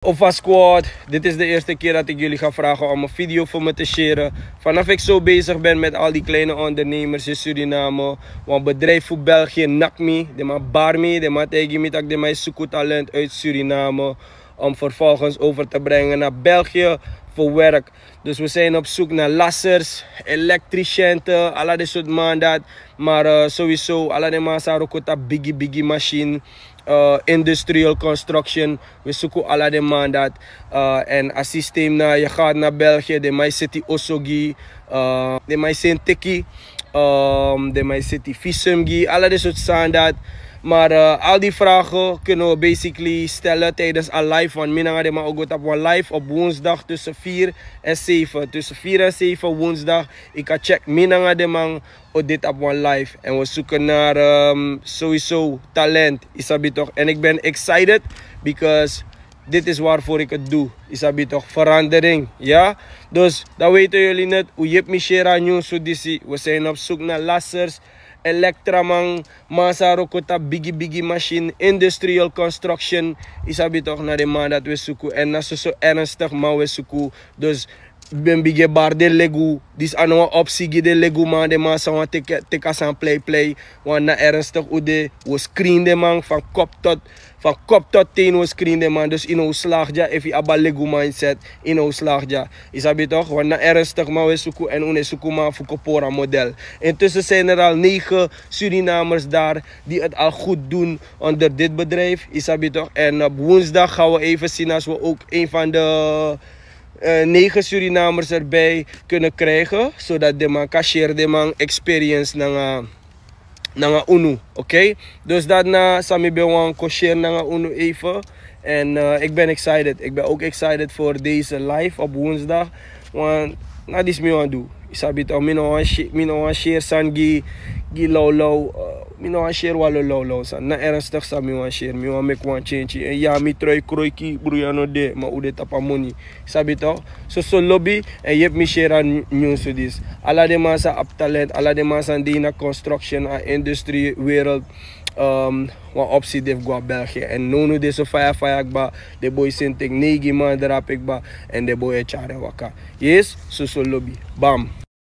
Ova Squad, dit is de eerste keer dat ik jullie ga vragen om een video voor me te sharen. Vanaf ik zo bezig ben met al die kleine ondernemers in Suriname. Want bedrijf voor België nak me, de ma bar me, de ma tegen me dat de mij zoekt talent uit Suriname. Om vervolgens over te brengen naar België voor werk. Dus we zijn op zoek naar lassers, elektriciënten, alle dit soort mandaat. Maar sowieso, alle de mensen ook een biggie machine. Industrial construction, we zoeken alle de mandaat. En als systeem na, je gaat naar België, de mij city Osogi, de mij zijn Tiki, de mij city Visumgi, alle dit soort standaard. Maar al die vragen kunnen we basically stellen tijdens een live. Want minanga de ma ook op een live op woensdag tussen 4 en 7. Tussen 4 en 7 woensdag. Ik ga check minanga de man op dit op een live. En we zoeken naar sowieso talent. Isabi toch? En ik ben excited because dit is waarvoor ik het doe. Isabi toch? Verandering. Ja? Dus dat weten jullie net. Hoe je me share nieuws. We zijn op zoek naar lassers. Elektraman, masa rokota biggie machine, industrial construction. Isabi toch naar de man dat we zoeken. En dat is zo ernstig maar we zoeken. Dus ben bigge bar de legu. Dis ano optie de legu man de man sa teka san play. Want na ernstig ude we screen de man van kop tot teen we screen de man. Dus in ons slaagja if je abba legu mindset in ons slaagja. Isabi toch? Want na ernstig maar we zoeken en une zoeken maar voor kopora model. Intussen zijn er al 9 Surinamers daar die het al goed doen onder dit bedrijf. Isabi toch? En op woensdag gaan we even zien als we ook een van de 9 Surinamers erbij kunnen krijgen, zodat de man kan share de man experience naar UNU, oké? Dus daarna sami bewan ko share naar UNU even. En ik ben excited. Ik ben ook excited voor deze live op woensdag. Want na dis me wan do. Isabi to mino wan share san gi low. Mino wan share walo low san. Na ernstig sa mi wan share. Mi wan make one change. En ja mi troy kroiki bruyano de ma ude tapa money. Isabi to. So lobby en je hebt me share aan news voor this. Alla de massa op talent, alla de massa die na construction en industrie wereld. Wat optie heeft gehad België. En nu deze fire ba de boy zijn techniek man erop ik ba en de boy chare waka. Yes, so lobby. Bam.